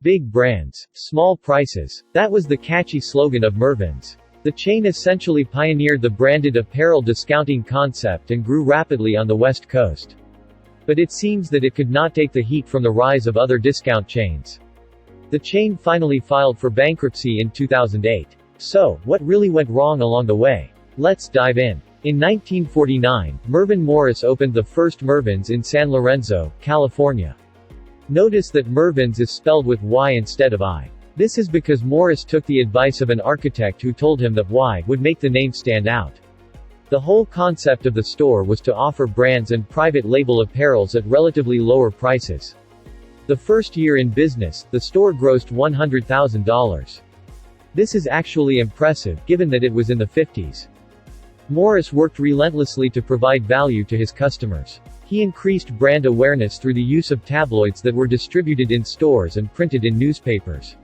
Big brands, small prices. That was the catchy slogan of Mervyn's. The chain essentially pioneered the branded apparel discounting concept and grew rapidly on the West Coast. But it seems that it could not take the heat from the rise of other discount chains. The chain finally filed for bankruptcy in 2008. So, what really went wrong along the way? Let's dive in. In 1949, Mervyn Morris opened the first Mervyn's in San Lorenzo, California. Notice that Mervyn's is spelled with Y instead of I. This is because Morris took the advice of an architect who told him that Y would make the name stand out. The whole concept of the store was to offer brands and private label apparels at relatively lower prices. The first year in business, the store grossed $100,000. This is actually impressive, given that it was in the 50s. Morris worked relentlessly to provide value to his customers. He increased brand awareness through the use of tabloids that were distributed in stores and printed in newspapers.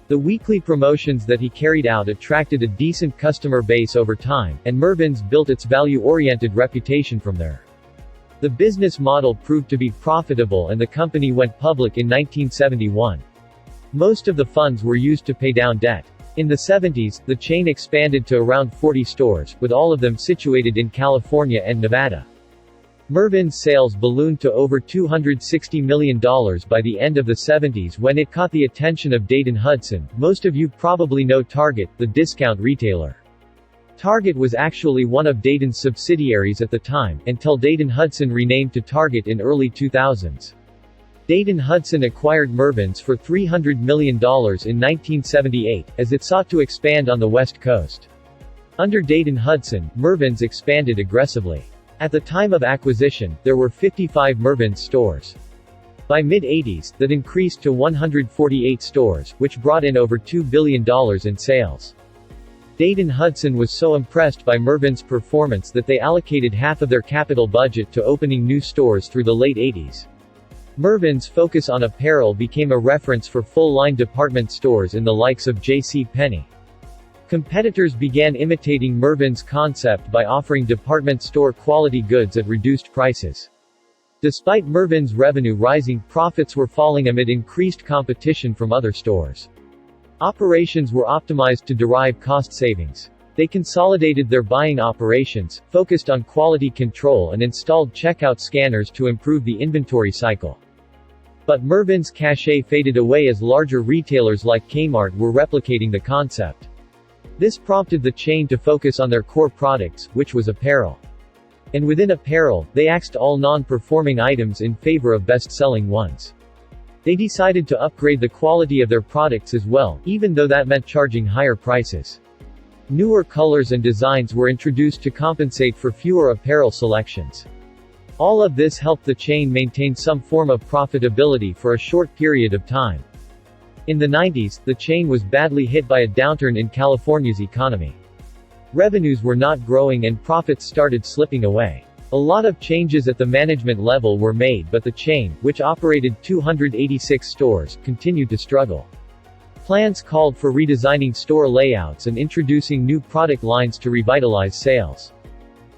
The weekly promotions that he carried out attracted a decent customer base over time, and Mervyn's built its value-oriented reputation from there. The business model proved to be profitable and the company went public in 1971. Most of the funds were used to pay down debt. In the 70s, the chain expanded to around 40 stores, with all of them situated in California and Nevada. Mervyn's sales ballooned to over $260 million by the end of the 70s when it caught the attention of Dayton Hudson. Most of you probably know Target, the discount retailer. Target was actually one of Dayton's subsidiaries at the time, until Dayton Hudson renamed to Target in early 2000s. Dayton Hudson acquired Mervyn's for $300 million in 1978, as it sought to expand on the West Coast. Under Dayton Hudson, Mervyn's expanded aggressively. At the time of acquisition, there were 55 Mervyn's stores. By mid-80s, that increased to 148 stores, which brought in over $2 billion in sales. Dayton Hudson was so impressed by Mervyn's performance that they allocated half of their capital budget to opening new stores through the late 80s. Mervyn's focus on apparel became a reference for full-line department stores in the likes of J.C. Penney. Competitors began imitating Mervyn's concept by offering department store quality goods at reduced prices. Despite Mervyn's revenue rising, profits were falling amid increased competition from other stores. Operations were optimized to derive cost savings. They consolidated their buying operations, focused on quality control and installed checkout scanners to improve the inventory cycle. But Mervyn's cachet faded away as larger retailers like Kmart were replicating the concept. This prompted the chain to focus on their core products, which was apparel. And within apparel, they axed all non-performing items in favor of best-selling ones. They decided to upgrade the quality of their products as well, even though that meant charging higher prices. Newer colors and designs were introduced to compensate for fewer apparel selections. All of this helped the chain maintain some form of profitability for a short period of time. In the 90s, the chain was badly hit by a downturn in California's economy. Revenues were not growing and profits started slipping away. A lot of changes at the management level were made, but the chain, which operated 286 stores, continued to struggle. Plans called for redesigning store layouts and introducing new product lines to revitalize sales.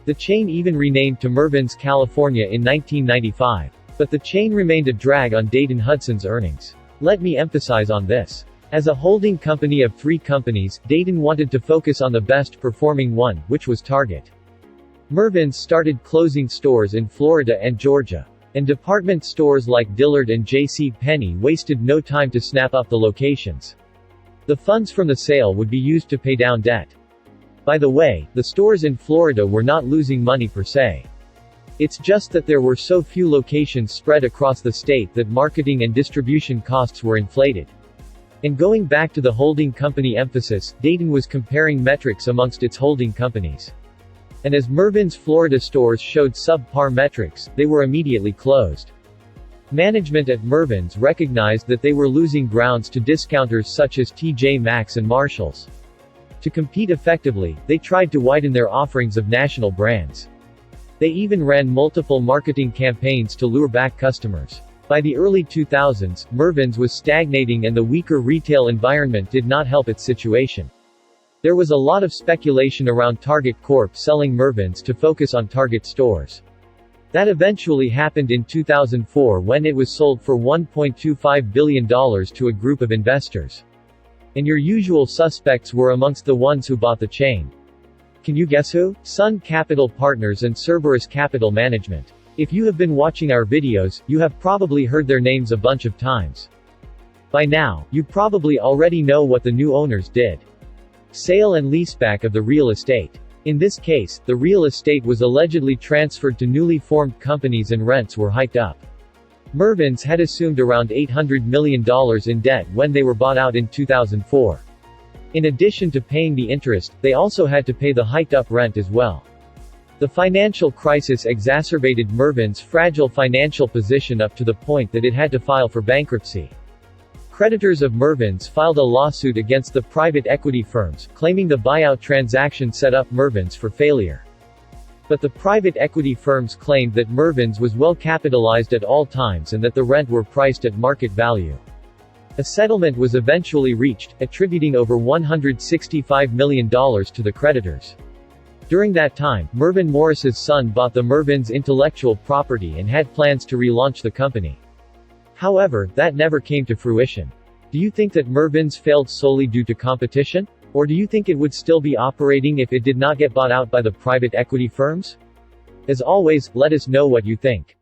The chain even renamed to Mervyn's California in 1995. But the chain remained a drag on Dayton Hudson's earnings. Let me emphasize on this. As a holding company of 3 companies, Dayton wanted to focus on the best performing one, which was Target. Mervyn's started closing stores in Florida and Georgia. And department stores like Dillard and J.C. Penney wasted no time to snap up the locations. The funds from the sale would be used to pay down debt. By the way, the stores in Florida were not losing money per se. It's just that there were so few locations spread across the state that marketing and distribution costs were inflated. And going back to the holding company emphasis, Dayton was comparing metrics amongst its holding companies. And as Mervyn's Florida stores showed subpar metrics, they were immediately closed. Management at Mervyn's recognized that they were losing grounds to discounters such as TJ Maxx and Marshalls. To compete effectively, they tried to widen their offerings of national brands. They even ran multiple marketing campaigns to lure back customers. By the early 2000s, Mervyn's was stagnating and the weaker retail environment did not help its situation. There was a lot of speculation around Target Corp selling Mervyn's to focus on Target stores. That eventually happened in 2004 when it was sold for $1.25 billion to a group of investors. And your usual suspects were amongst the ones who bought the chain. Can you guess who? Sun Capital Partners and Cerberus Capital Management. If you have been watching our videos, you have probably heard their names a bunch of times. By now, you probably already know what the new owners did. Sale and leaseback of the real estate. In this case, the real estate was allegedly transferred to newly formed companies and rents were hiked up. Mervyn's had assumed around $800 million in debt when they were bought out in 2004. In addition to paying the interest, they also had to pay the hiked-up rent as well. The financial crisis exacerbated Mervyn's fragile financial position up to the point that it had to file for bankruptcy. Creditors of Mervyn's filed a lawsuit against the private equity firms, claiming the buyout transaction set up Mervyn's for failure. But the private equity firms claimed that Mervyn's was well capitalized at all times and that the rent were priced at market value. A settlement was eventually reached, attributing over $165 million to the creditors. During that time, Mervyn Morris's son bought the Mervyn's intellectual property and had plans to relaunch the company. However, that never came to fruition. Do you think that Mervyn's failed solely due to competition? Or do you think it would still be operating if it did not get bought out by the private equity firms? As always, let us know what you think.